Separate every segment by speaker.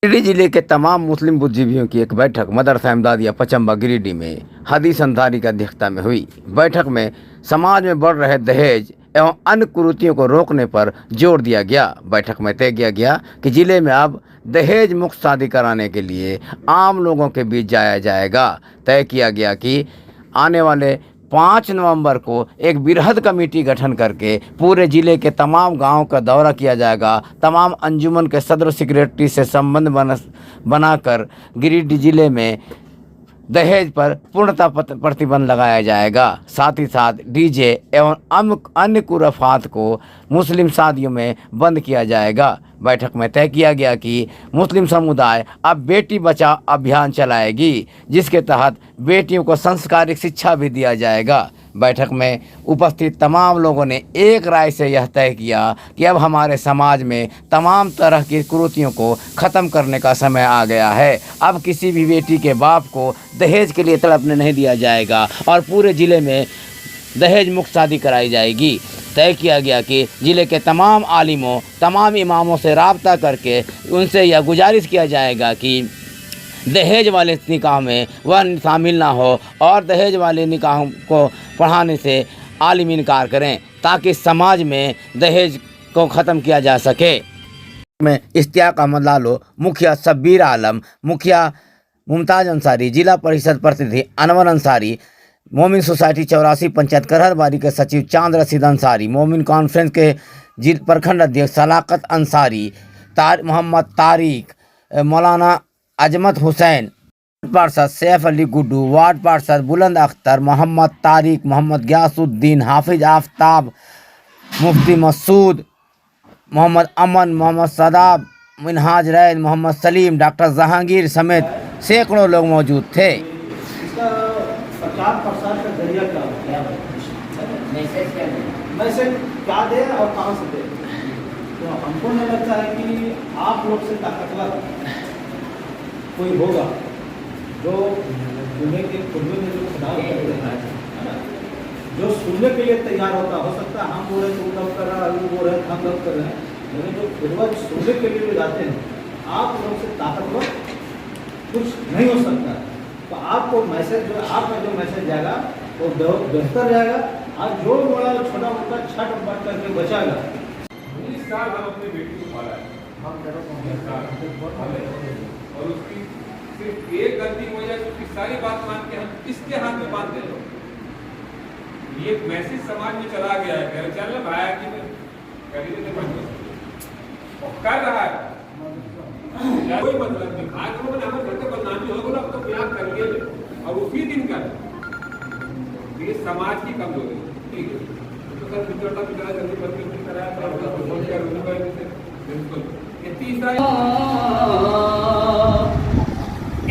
Speaker 1: गिरिडीह जिले के तमाम मुस्लिम बुद्धिजीवियों की एक बैठक मदरसा इमदादिया पचम्बा गिरिडीह में हदीस अंसारी की अध्यक्षता में हुई। बैठक में समाज में बढ़ रहे दहेज एवं अन्य कुरीतियों को रोकने पर जोर दिया गया। बैठक में तय किया गया कि जिले में अब दहेज मुक्त शादी कराने के लिए आम लोगों के बीच जाया जाएगा। तय किया गया कि आने वाले 5 नवंबर को एक बृहद कमेटी गठन करके पूरे ज़िले के तमाम गांव का दौरा किया जाएगा। तमाम अंजुमन के सदर सेक्रेटरी से संबंध बनाकर गिरिडीह जिले में दहेज पर पूर्णतः प्रतिबंध लगाया जाएगा। साथ ही साथ डीजे एवं अन्य कुरफ़ात को मुस्लिम शादियों में बंद किया जाएगा। बैठक में तय किया गया कि मुस्लिम समुदाय अब बेटी बचाओ अभियान चलाएगी, जिसके तहत बेटियों को संस्कारिक शिक्षा भी दिया जाएगा। बैठक में उपस्थित तमाम लोगों ने एक राय से यह तय किया कि अब हमारे समाज में तमाम तरह की कुरीतियों को ख़त्म करने का समय आ गया है। अब किसी भी बेटी के बाप को दहेज के लिए तड़पने नहीं दिया जाएगा और पूरे ज़िले में दहेज मुक्त शादी कराई जाएगी। तय किया गया कि ज़िले के तमाम आलिमों, तमाम इमामों से राब्ता करके उनसे यह गुजारिश किया जाएगा कि दहेज वाले निकाह में वह शामिल ना हो और दहेज वाले निकाह को पढ़ाने से आलिम इनकार करें, ताकि समाज में दहेज को ख़त्म किया जा सके। में इश्तियाक अहमद लालो, मुखिया शब्बीर आलम, मुखिया मुमताज़ अंसारी, जिला परिषद प्रतिनिधि अनवर अंसारी, मोमिन सोसाइटी 84 पंचायत करहरबारी के सचिव चांद रशीद अंसारी, मोमिन कॉन्फ्रेंस के प्रखंड अध्यक्ष सलाकत अंसारी, मोहम्मद तारिक, मौलाना अजमत हुसैन, पार्षद सैफ अली गुड्डू, वार्ड पार्षद बुलंद अख्तर, मोहम्मद तारिक, मोहम्मद गयासुद्दीन, हाफिज आफ्ताब, मुफ्ती मसूद, मोहम्मद अमन, मोहम्मद सदाब, मिनहाज रैद, मोहम्मद सलीम, डॉक्टर जहांगीर समेत सैकड़ों लोग मौजूद थे।
Speaker 2: प्रचार प्रसार का जरिया क्या है? मैसेज क्या दे और कहाँ से दे? तो हमको नहीं लगता है कि आप लोग से ताकतवर कोई होगा जो दुनिया के खुदे में जो खुदा है ना, जो सुनने के लिए तैयार होता। हो सकता है हम बोल रहे तुम लोग कर रहे हैं, वो बोल रहे हम लोग कर रहे हैं, लेकिन जो खुदवा सुनने के लिए जाते हैं, आप लोग से ताकतवर कुछ नहीं हो सकता। तो आपको मैसेज जो आपका जो मैसेज जाएगा वो बेहतर जाएगा। और जो बड़ा छोटा मोटा छठ बढ़ करके बचाएगा।
Speaker 3: 19 साल हम अपनी बेटी को पाला है, और उसकी सिर्फ एक गलती हो जाए तो उसकी सारी बात मान के हम किसके हाथ में बांध दे। ये मैसेज समाज में चला गया है, मेरे चैनल में आया कि कर रहा है कोई मतलब नहीं। आज लोगों ने हमारे घर के बदनामी हो गया, अब तो प्यार करेंगे और उसी दिन कर ये समाज की कमजोरी है। ठीक है, तो सर पिछड़ा जल्दी बदली कराया बिल्कुल। ये तीसरा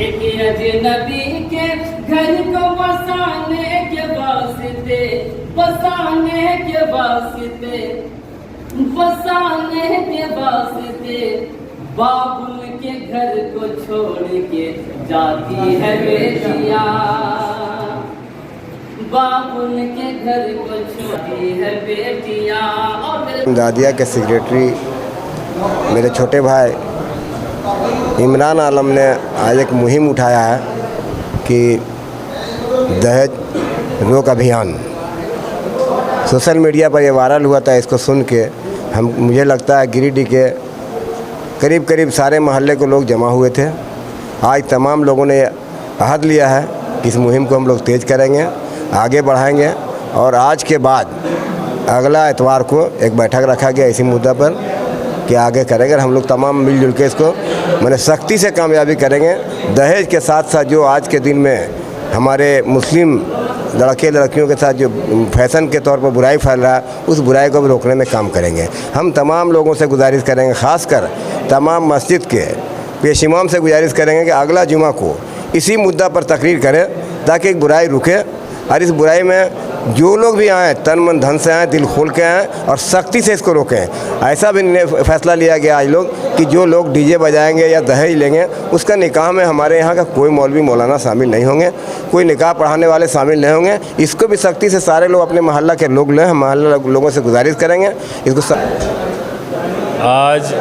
Speaker 4: एक अजनबी के घर को बसाने के वास्ते, बसाने के वास्ते, बसाने के वास्ते बाबुल के घर को छोड़ के जाती है बेटियां, बाबुल के घर को छोड़ती है बेटियां।
Speaker 5: दादिया के सेक्रेटरी मेरे छोटे भाई इमरान आलम ने आज एक मुहिम उठाया है कि दहेज रोक अभियान। सोशल मीडिया पर ये वायरल हुआ था। इसको सुन के मुझे लगता है गिरिडीह के करीब सारे मोहल्ले के लोग जमा हुए थे। आज तमाम लोगों ने अहद लिया है कि इस मुहिम को हम लोग तेज़ करेंगे, आगे बढ़ाएंगे। और आज के बाद अगला इतवार को एक बैठक रखा गया इसी मुद्दा पर कि आगे करेंगे। हम लोग तमाम मिलजुल के इसको मैंने सख्ती से कामयाबी करेंगे। दहेज के साथ साथ जो आज के दिन में हमारे मुस्लिम लड़के लड़कियों के साथ जो फैशन के तौर पर बुराई फैल रहा है, उस बुराई को भी रोकने में काम करेंगे। हम तमाम लोगों से गुजारिश करेंगे, ख़ासकर तमाम मस्जिद के पेश इमाम से गुजारिश करेंगे कि अगला जुमा को इसी मुद्दा पर तकरीर करें, ताकि एक बुराई रुके। और इस बुराई में जो लोग भी आएँ, तन मन धन से आएँ, दिल खोल के आएँ और सख्ती से इसको रोकें। ऐसा भी फैसला लिया गया आज लोग कि जो लोग डीजे बजाएंगे या दहेज लेंगे, उसका निकाह में हमारे यहाँ का कोई मौलवी मौलाना शामिल नहीं होंगे, कोई निकाह पढ़ाने वाले शामिल नहीं होंगे। इसको भी सख्ती से सारे लोग अपने मोहल्ला के लोग लें। हम मोहल्ला लोगों से गुजारिश करेंगे इसको।
Speaker 6: आज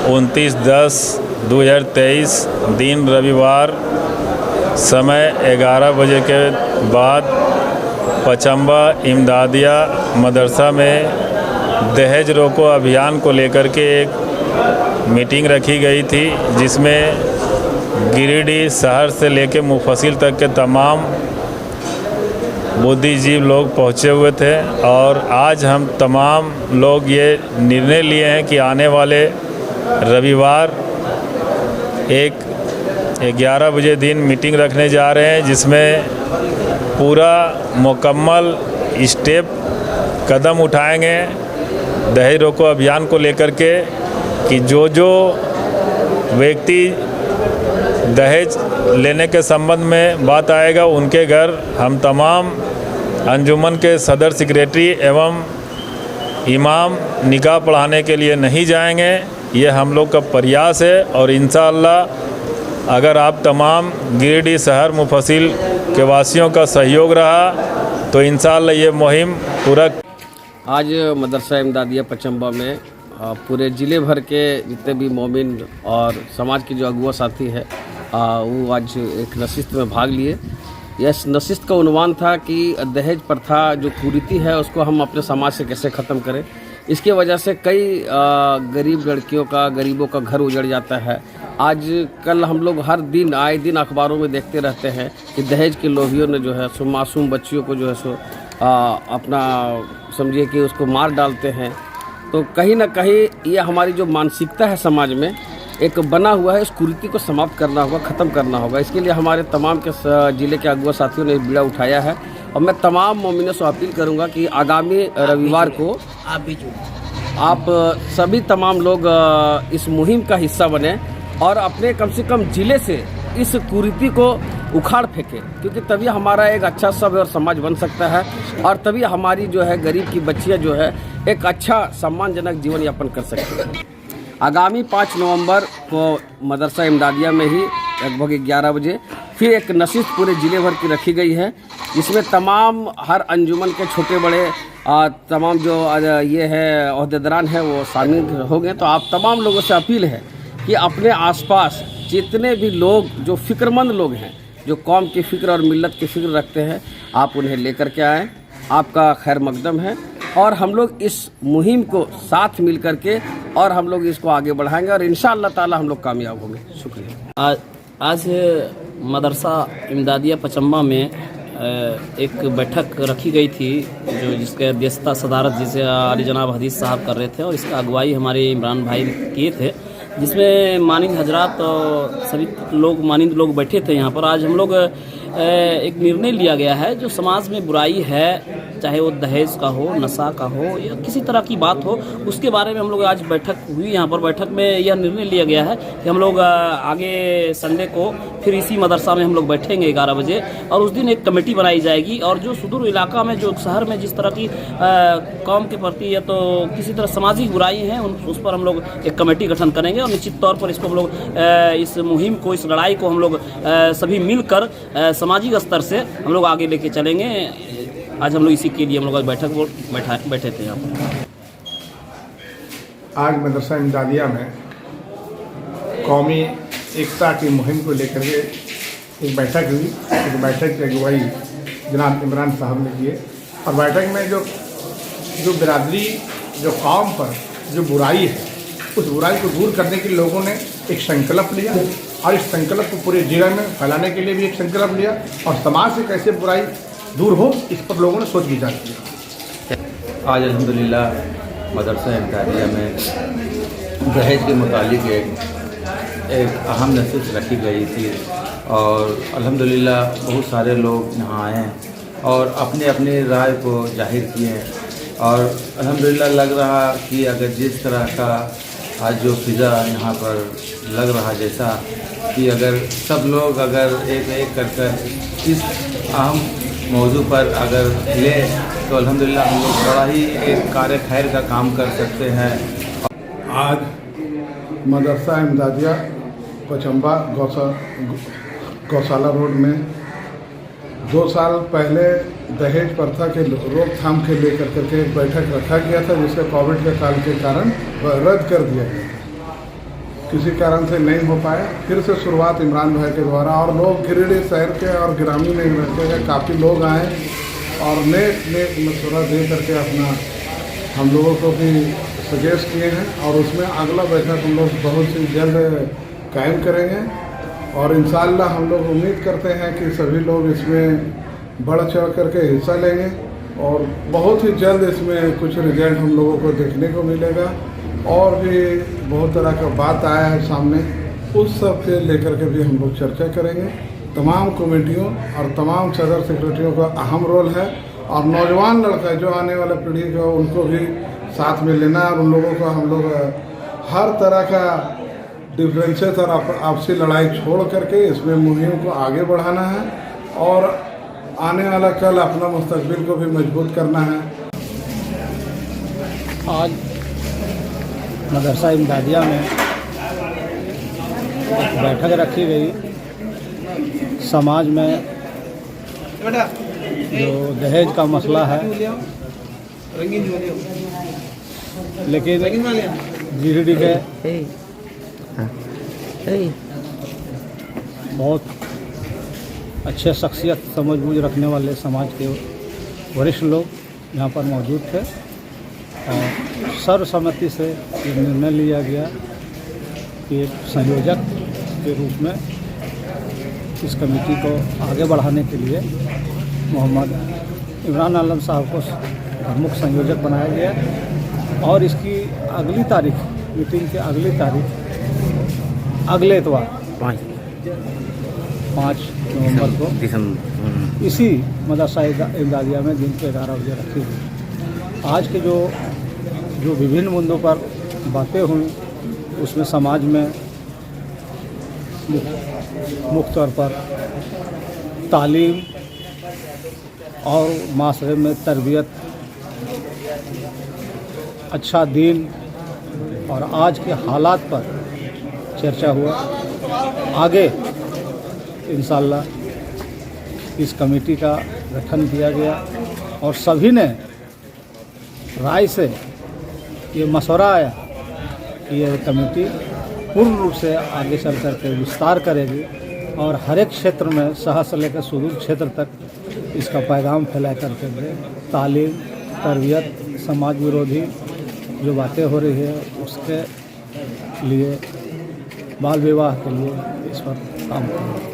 Speaker 6: 29/10 2023 दिन रविवार समय 11 बजे के बाद पचम्बा इमदादिया मदरसा में दहेज रोको अभियान को लेकर के एक मीटिंग रखी गई थी, जिसमें गिरिडीह शहर से लेकर मुफस्सिल तक के तमाम बुद्धिजीवी लोग पहुँचे हुए थे। और आज हम तमाम लोग ये निर्णय लिए हैं कि आने वाले रविवार 11 बजे दिन मीटिंग रखने जा रहे हैं, जिसमें पूरा मुकम्मल स्टेप कदम उठाएंगे दहेज रोको अभियान को लेकर के, कि जो व्यक्ति दहेज लेने के संबंध में बात आएगा उनके घर हम तमाम अंजुमन के सदर सेक्रेटरी एवं इमाम निकाह पढ़ाने के लिए नहीं जाएंगे। ये हम लोग का प्रयास है और इंशाअल्लाह अगर आप तमाम गिरिडीह शहर मुफस्सिल के वासियों का सहयोग रहा तो इंशाअल्लाह ये मुहिम पूरा।
Speaker 7: आज मदरसा इमदादिया पचम्बा में पूरे ज़िले भर के जितने भी मोमिन और समाज के जो अगुआ साथी है वो आज एक नशिस्त में भाग लिए। यह नशिस्त का उन्वान था कि दहेज प्रथा जो कुरीति है उसको हम अपने समाज से कैसे ख़त्म करें। इसके वजह से कई गरीब लड़कियों का, गरीबों का घर उजड़ जाता है। आज कल हम लोग हर दिन आए दिन अखबारों में देखते रहते हैं कि दहेज के लोभियों ने जो है सो मासूम बच्चियों को जो है सो अपना समझिए कि उसको मार डालते हैं। तो कहीं ना कहीं ये हमारी जो मानसिकता है समाज में एक बना हुआ है, इस कुरीति को समाप्त करना होगा, ख़त्म करना होगा। इसके लिए हमारे तमाम के ज़िले के अगुआ साथियों ने बीड़ा उठाया है और मैं तमाम मोमिनों से अपील करूंगा कि आगामी रविवार को आप सभी तमाम लोग इस मुहिम का हिस्सा बने और अपने कम से कम ज़िले से इस कुरीति को उखाड़ फेंके, क्योंकि तभी हमारा एक अच्छा सभ्य और समाज बन सकता है और तभी हमारी जो है गरीब की बच्चियां जो है एक अच्छा सम्मानजनक जीवन यापन कर सकती हैं। आगामी 5 नवंबर को मदरसा इमदादिया में ही लगभग 11 बजे फिर एक नशिस्त पूरे ज़िले भर की रखी गई है, जिसमें तमाम हर अंजुमन के छोटे बड़े तमाम जो ये है ओहदेदारान हैं वो शामिल होंगे। तो आप तमाम लोगों से अपील है कि अपने आसपास जितने भी लोग जो फ़िक्रमंद लोग हैं, जो कौम की फ़िक्र और मिल्लत की फ़िक्र रखते हैं, आप उन्हें लेकर के आएँ। आपका खैर मकदम है और हम लोग इस मुहिम को साथ मिल कर के और हम लोग इसको आगे बढ़ाएंगे और इंशाअल्लाह ताला हम लोग कामयाब होंगे। शुक्रिया।
Speaker 4: आज मदरसा इमदादिया पचम्बा में एक बैठक रखी गई थी जिसके अध्यक्षता सदारत जिसे अली जनाब हदीस साहब कर रहे थे और इसका अगुवाई हमारे इमरान भाई किए थे, जिसमें मानिंद हजरात और सभी लोग मानिंद लोग बैठे थे। यहाँ पर आज हम लोग एक निर्णय लिया गया है, जो समाज में बुराई है, चाहे वो दहेज का हो, नशा का हो या किसी तरह की बात हो, उसके बारे में हम लोग आज बैठक हुई। यहाँ पर बैठक में यह निर्णय लिया गया है कि हम लोग आगे संडे को फिर इसी मदरसा में हम लोग बैठेंगे 11 बजे और उस दिन एक कमेटी बनाई जाएगी और जो सुदूर इलाका में जो शहर में जिस तरह की कौम के प्रति या तो किसी तरह सामाजिक बुराई हैं उस पर हम लोग एक कमेटी गठन करेंगे और निश्चित तौर पर इसको हम लोग इस मुहिम को, इस लड़ाई को हम लोग सभी मिलकर सामाजिक स्तर से हम लोग आगे लेके चलेंगे। आज हम लोग इसी के लिए हम लोग बैठक बैठे थे यहाँ पर।
Speaker 8: आज मदरसा इमदादिया में कौमी एकता की मुहिम को लेकर के एक बैठक हुई। इस बैठक की अगुवाई जनाब इमरान साहब ने किए और बैठक में जो बिरादरी, जो कौम पर जो बुराई है, उस बुराई को दूर करने के लिए लोगों ने एक संकल्प लिया और इस संकल्प को पूरे जिले में फैलाने के लिए भी एक संकल्प लिया और समाज से कैसे बुराई दूर हो इस पर लोगों ने सोच विचार किया।
Speaker 9: आज अल्हम्दुलिल्लाह मदरसा इमदादिया में दहेज के मुतालिक एक अहम नशिस्त रखी गई थी और अल्हम्दुलिल्लाह बहुत सारे लोग यहाँ आए और अपने अपने राय को जाहिर किए और अल्हम्दुलिल्लाह लग रहा कि अगर जिस तरह का आज जो फ़िज़ा यहाँ पर लग रहा जैसा कि अगर सब लोग अगर एक एक कर इस अहम मौजू पर अगर ले तो अल्हम्दुलिल्लाह हम लोग बड़ा ही एक कार्य खैर का काम कर सकते हैं।
Speaker 8: आज मदरसा इमदादिया पचम्बा गौशाला रोड में 2 साल पहले दहेज प्रथा के रोकथाम के लेकर करके एक बैठक रखा गया था, जिसके कोविड के काल के कारण वह रद्द कर दिया गया था, किसी कारण से नहीं हो पाए, फिर से शुरुआत इमरान भाई के द्वारा, और लोग गिरिडीह शहर के और ग्रामीण इलाके के काफ़ी लोग आए और नेक मशवरा दे करके अपना हम लोगों को भी सजेस्ट किए हैं, और उसमें अगला बैठक हम लोग बहुत ही जल्द कायम करेंगे। और इंशाअल्लाह हम लोग उम्मीद करते हैं कि सभी लोग इसमें बढ़ चढ़ करके हिस्सा लेंगे, और बहुत ही जल्द इसमें कुछ रिजल्ट हम लोगों को देखने को मिलेगा। और भी बहुत तरह का बात आया है सामने, उस सब से लेकर के भी हम लोग चर्चा करेंगे। तमाम कमेटियों और तमाम सदर सेक्रेटरियों का अहम रोल है, और नौजवान लड़का जो आने वाला पीढ़ी का उनको भी साथ में लेना, और उन लोगों को हम लोग हर तरह का डिफरेंसेस और आपसी लड़ाई छोड़ करके इसमें मुहिम को आगे बढ़ाना है, और आने वाला कल अपना मुस्तकबिल को भी मजबूत करना है।
Speaker 2: आज मदरसा इमदादिया में एक बैठक रखी गई। समाज में जो दहेज का मसला है, लेकिन गिरिडीह के बहुत अच्छे शख्सियत समझ-बूझ रखने वाले समाज के वरिष्ठ लोग यहाँ पर मौजूद थे, और सर्वसम्मति से ये निर्णय लिया गया कि एक संयोजक के रूप में इस कमेटी को आगे बढ़ाने के लिए मोहम्मद इमरान आलम साहब को प्रमुख संयोजक बनाया गया। और इसकी अगली तारीख, मीटिंग की अगली तारीख अगले इतवार 5 नवंबर को इसी मदरसा इमदादिया में दिन के 11 बजे रखी हुई। आज के जो विभिन्न मुद्दों पर बातें हुई, उसमें समाज में मुख्य तौर पर तालीम और माशरे में तरबियत, अच्छा दीन और आज के हालात पर चर्चा हुआ। आगे इंशाअल्लाह इस कमेटी का गठन किया गया, और सभी ने राय से ये मशवरा आया कि ये कमेटी पूर्ण रूप से आगे चल कर के विस्तार करेगी, और हर एक क्षेत्र में, शहर से लेकर सुदूर क्षेत्र तक इसका पैगाम फैला करके तालीम, तरबियत, समाज विरोधी जो बातें हो रही है उसके लिए, बाल विवाह के लिए इस पर काम करें।